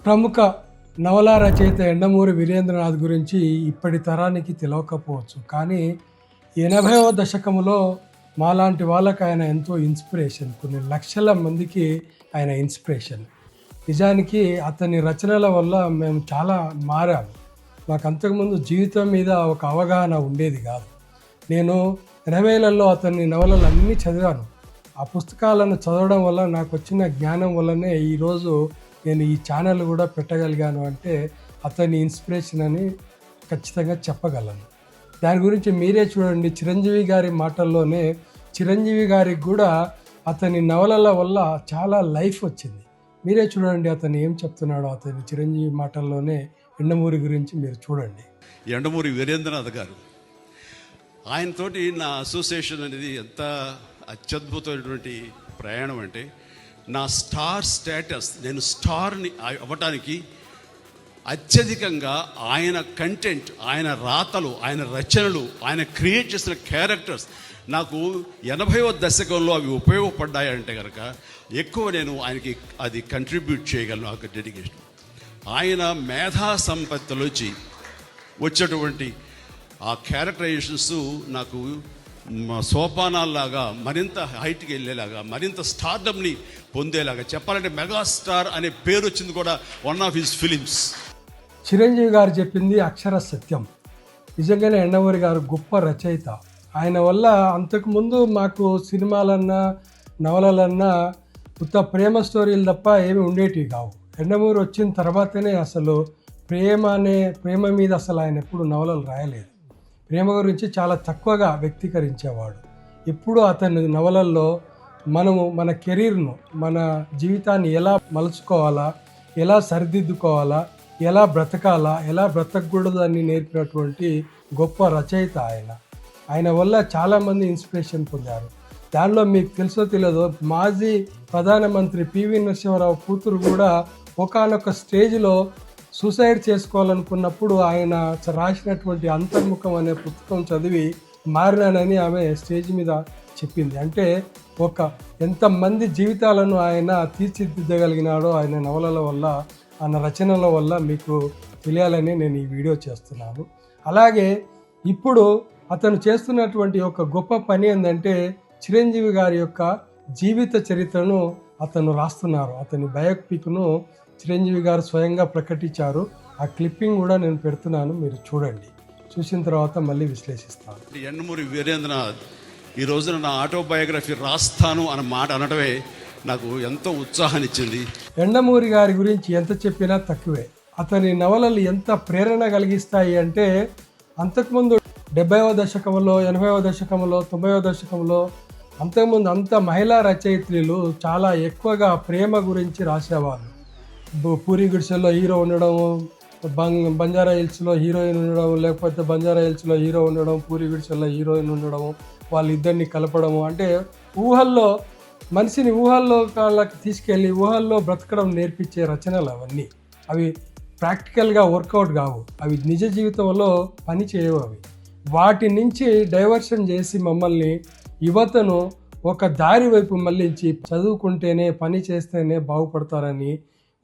ప్రముఖ నవలా రచయిత యండమూరి వీరేంద్రనాథ్ గురించి ఇప్పటి తరానికి తెలియకపోవచ్చు. కానీ 80వ దశకంలో మాలాంటి వాళ్ళకి ఆయన ఎంతో ఇన్స్పిరేషన్. కొన్ని లక్షల మందికి ఆయన ఇన్స్పిరేషన్. నిజానికి అతని రచనల వల్ల మేము చాలా మారాము. మాకు అంతకుముందు జీవితం మీద ఒక అవగాహన ఉండేది కాదు. నేను 80లలో అతని నవలలు అన్నీ చదివాను. ఆ పుస్తకాలను చదవడం వల్ల నాకు వచ్చిన జ్ఞానం వల్లనే ఈరోజు నేను ఈ ఛానల్ కూడా పెట్టగలిగాను అంటే అతని ఇన్స్పిరేషన్ అని ఖచ్చితంగా చెప్పగలను. దాని గురించి మీరే చూడండి. చిరంజీవి గారి మాటల్లోనే చిరంజీవి గారికి కూడా అతని నవలల వల్ల చాలా లైఫ్ వచ్చింది. మీరే చూడండి అతను ఏం చెప్తున్నాడో. అతని చిరంజీవి మాటల్లోనే యండమూరి గురించి మీరు చూడండి. యండమూరి వీరేంద్రనాథ్ గారు, ఆయనతోటి నా అసోసియేషన్ అనేది ఎంత అత్యద్భుతమైనటువంటి ప్రయాణం అంటే, నా స్టార్ స్టేటస్, నేను స్టార్ని అవ్వటానికి అత్యధికంగా ఆయన కంటెంట్, ఆయన రాతలు, ఆయన రచనలు, ఆయన క్రియేట్ చేసిన క్యారెక్టర్స్ నాకు 80వ దశకంలో అవి ఉపయోగపడ్డాయంటే కనుక ఎక్కువ నేను ఆయనకి అది కంట్రిబ్యూట్ చేయగలను. ఆ డెడికేషన్, ఆయన మేధా సంపత్తిలోంచి వచ్చేటువంటి ఆ క్యారెక్టరైజేషన్స్ నాకు సోపానాల్లాగా మరింత హైట్కి వెళ్ళేలాగా, మరింత స్టార్డమ్ని పొందేలాగా, చెప్పాలంటే మెగాస్టార్ అనే పేరు వచ్చింది కూడా one of his films. Chiranjeevi గారు చెప్పింది అక్షర సత్యం. నిజంగానే యండమూరి గారు గొప్ప రచయిత. ఆయన వల్ల అంతకుముందు మాకు సినిమాలన్నా నవలలన్నా ఉత్త ప్రేమ స్టోరీలు తప్ప ఏమి ఉండేటివి కావు. యండమూరి వచ్చిన తర్వాతనే అసలు ప్రేమ మీద అసలు ఆయన ఎప్పుడు నవలలు రాయలేదు. ప్రేమ గురించి చాలా తక్కువగా వ్యక్తీకరించేవాడు. ఎప్పుడు అతని నవలల్లో మనము మన కెరీర్ను, మన జీవితాన్ని ఎలా మలుచుకోవాలా, ఎలా సరిదిద్దుకోవాలా, ఎలా బ్రతకాలా, ఎలా బ్రతకూడదు అని నేర్పినటువంటి గొప్ప రచయిత ఆయన. ఆయన వల్ల చాలామంది ఇన్స్పిరేషన్ పొందారు. దానిలో మీకు తెలుసో తెలియదో, మాజీ ప్రధానమంత్రి పివి నరసింహారావు కూతురు కూడా ఒకానొక స్టేజ్లో సూసైడ్ చేసుకోవాలనుకున్నప్పుడు ఆయన రాసినటువంటి అంతర్ముఖం అనే పుస్తకం చదివి మారినానని ఆమె స్టేజ్ మీద చెప్పింది. అంటే ఎంతమంది జీవితాలను ఆయన తీర్చిదిద్దగలిగినాడో ఆయన నవలల వల్ల, ఆయన రచనల వల్ల మీకు తెలియాలని నేను ఈ వీడియో చేస్తున్నాను. అలాగే ఇప్పుడు అతను చేస్తున్నటువంటి ఒక గొప్ప పని ఏంటంటే, చిరంజీవి గారి యొక్క జీవిత చరిత్రను అతను రాస్తున్నారు. అతని బయోపిక్ను చిరంజీవి గారు స్వయంగా ప్రకటించారు. ఆ క్లిప్పింగ్ కూడా నేను పెడుతున్నాను, మీరు చూడండి. చూసిన తర్వాత మళ్ళీ విశ్లేషిస్తాను. యండమూరి వీరేంద్రనాథ్ ఈ రోజున నా ఆటోబయోగ్రఫీ రాస్తాను అన్న మాట అనడమే నాకు ఎంతో ఉత్సాహాన్ని ఇచ్చింది. యండమూరి గారి గురించి ఎంత చెప్పినా తక్కువే. అతని నవలలు ఎంత ప్రేరణ కలిగిస్తాయి అంటే, అంతకుముందు 70వ దశకంలో, 80వ దశకంలో, 90వ దశకంలో అంతకుముందు అంత మహిళా రచయిత్రులు చాలా ఎక్కువగా ప్రేమ గురించి రాసేవాళ్ళు. పూరి గుడిసెల్లో హీరో ఉండడం, బంజారా హిల్స్లో హీరోయిన్ ఉండడం, లేకపోతే బంజారా హిల్స్లో హీరో ఉండడం, పూరి గుడిసెల్లో హీరోయిన్ ఉండడం, వాళ్ళిద్దరిని కలపడము. అంటే ఊహల్లో, మనిషిని ఊహల్లో వాళ్ళకి తీసుకెళ్ళి ఊహల్లో బ్రతకడం నేర్పించే రచనలు అవన్నీ. అవి ప్రాక్టికల్గా వర్కౌట్ కావు, అవి నిజ జీవితంలో పని చేయవు. అవి వాటి నుంచి డైవర్షన్ చేసి మమ్మల్ని, యువతను ఒక దారి వైపు మళ్ళించి చదువుకుంటేనే, పని చేస్తేనే బాగుపడతారని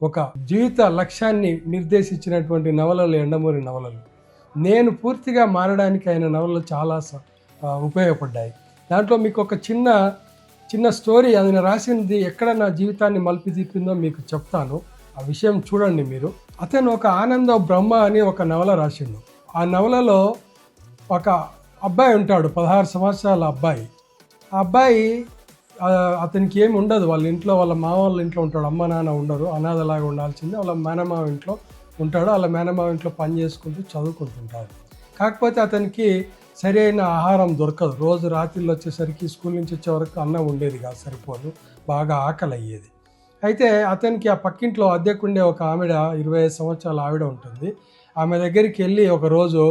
ఒక జీవిత లక్ష్యాన్ని నిర్దేశించినటువంటి నవలలు యండమూరి నవలలు. నేను పూర్తిగా మారడానికి ఆయన నవలలు చాలా ఉపయోగపడ్డాయి. దాంట్లో మీకు ఒక చిన్న స్టోరీ, ఆయన రాసింది ఎక్కడ నా జీవితాన్ని మలిపి తిప్పిందో మీకు చెప్తాను. ఆ విషయం చూడండి మీరు. అతను ఒక ఆనంద బ్రహ్మ అని ఒక నవల రాసిండు. ఆ నవలలో ఒక అబ్బాయి ఉంటాడు, 16 సంవత్సరాల అబ్బాయి. ఆ అబ్బాయి అతనికి ఏమి ఉండదు. వాళ్ళ ఇంట్లో, వాళ్ళ మామ వాళ్ళ ఇంట్లో ఉంటాడు. అమ్మ నాన్న ఉండరు, అనాథలాగా ఉండాల్సిందే. వాళ్ళ మేనమావ ఇంట్లో ఉంటాడు. వాళ్ళ మేనమావ ఇంట్లో పని చేసుకుంటూ చదువుకుంటుంటాడు. కాకపోతే అతనికి సరైన ఆహారం దొరకదు. రోజు రాత్రిలో వచ్చేసరికి, స్కూల్ నుంచి వచ్చే వరకు అన్నం ఉండేది కాదు, సరిపోదు, బాగా ఆకలి అయ్యేది. అయితే అతనికి ఆ పక్కింట్లో అద్దెకుండే ఒక ఆవిడ, 25 సంవత్సరాల ఆవిడ ఉంటుంది. ఆమె దగ్గరికి వెళ్ళి ఒకరోజు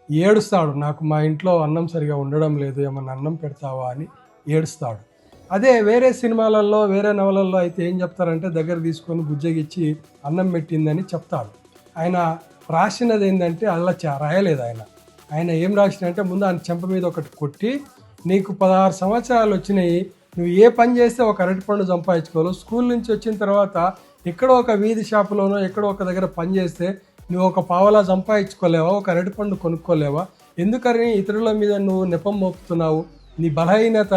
ఏడుస్తాడు, నాకు మా ఇంట్లో అన్నం సరిగా ఉండడం లేదు, ఏమన్నా అన్నం పెడతావా అని ఏడుస్తాడు. అదే వేరే సినిమాలలో, వేరే నవలల్లో అయితే ఏం చెప్తారంటే, దగ్గర తీసుకొని బుజ్జగిచ్చి అన్నం పెట్టిందని చెప్తాడు. ఆయన రాసినది ఏంటంటే అలా రాయలేదు. ఆయన ఏం రాసినంటే, ముందు ఆయన చెంప మీద ఒకటి కొట్టి, నీకు 16 సంవత్సరాలు వచ్చినాయి, నువ్వు ఏ పని చేస్తే ఒక అరటిపండు సంపాదించుకోవాలి, స్కూల్ నుంచి వచ్చిన తర్వాత ఎక్కడో ఒక వీధి షాపులోనో ఎక్కడో ఒక దగ్గర పని చేస్తే నువ్వు ఒక పావలా సంపాదించుకోలేవా, ఒక అరటిపండు కొనుక్కోలేవా? ఎందుకని ఇతరుల మీద నువ్వు నెపం మోపుతున్నావు? నీ బలహీనత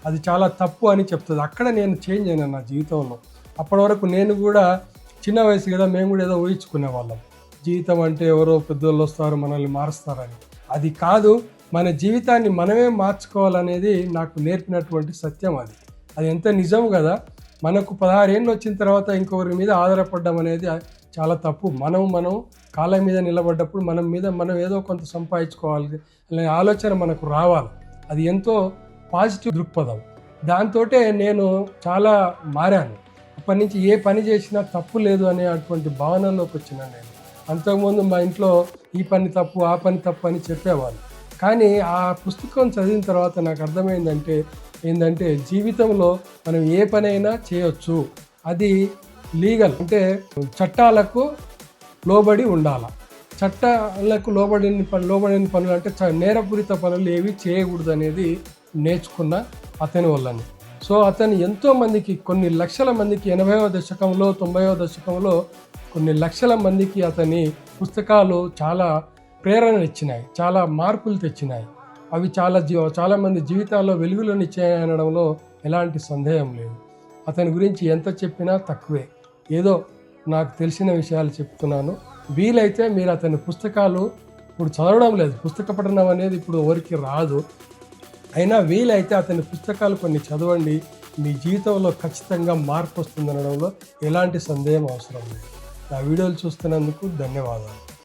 అది చాలా తప్పు అని చెప్తుంది. అక్కడ నేను చేంజ్ అయినా నా జీవితంలో. అప్పటి వరకు నేను కూడా చిన్న వయసు కదా, మేము కూడా ఏదో ఊహించుకునే వాళ్ళం, జీవితం అంటే ఎవరో పెద్దోళ్ళు వస్తారు మనల్ని మారుస్తారని. అది కాదు, మన జీవితాన్ని మనమే మార్చుకోవాలనేది నాకు నేర్పినటువంటి సత్యం. అది ఎంత నిజం కదా. మనకు 16 ఏళ్ళు వచ్చిన తర్వాత ఇంకొకరి మీద ఆధారపడడం అనేది చాలా తప్పు. మనం కాళ్ళ మీద నిలబడ్డప్పుడు మనం ఏదో కొంత సంపాదించుకోవాలి అనే ఆలోచన మనకు రావాలి. అది ఎంతో పాజిటివ్ దృక్పథం. దాంతో నేను చాలా మారాను. అప్పటి నుంచి ఏ పని చేసినా తప్పు లేదు అనే అటువంటి భావనలోకి వచ్చినా నేను. అంతకుముందు మా ఇంట్లో ఈ పని తప్పు, ఆ పని తప్పు అని చెప్పేవాళ్ళు. కానీ ఆ పుస్తకం చదివిన తర్వాత నాకు అర్థమైందంటే ఏంటంటే జీవితంలో మనం ఏ పనైనా చేయొచ్చు. అది లీగల్ అంటే చట్టాలకు లోబడి ఉండాలి. చట్టాలకు లోబడిన పనులు అంటే నేరపూరిత పనులు ఏవి చేయకూడదు అనేది నేర్చుకున్న అతని వల్లని. సో అతను ఎంతోమందికి, కొన్ని లక్షల మందికి 80వ దశకంలో 90వ దశకంలో కొన్ని లక్షల మందికి అతని పుస్తకాలు చాలా ప్రేరణ ఇచ్చినాయి, చాలా మార్పులు తెచ్చినాయి. అవి చాలా మంది జీవితాల్లో వెలుగులను ఇచ్చాయి అనడంలో ఎలాంటి సందేహం లేదు. అతని గురించి ఎంత చెప్పినా తక్కువే. ఏదో నాకు తెలిసిన విషయాలు చెప్తున్నాను. వీలైతే మీరు అతని పుస్తకాలు ఇప్పుడు చదవడం లేదు, పుస్తక పఠనం అనేది ఇప్పుడు ఎవరికి రాదు, అయినా వీలైతే అతని పుస్తకాలు కొన్ని చదవండి. మీ జీవితంలో ఖచ్చితంగా మార్పు వస్తుందనడంలో ఎలాంటి సందేహం అవసరం లేదు. నా వీడియోలు చూస్తున్నందుకు ధన్యవాదాలు.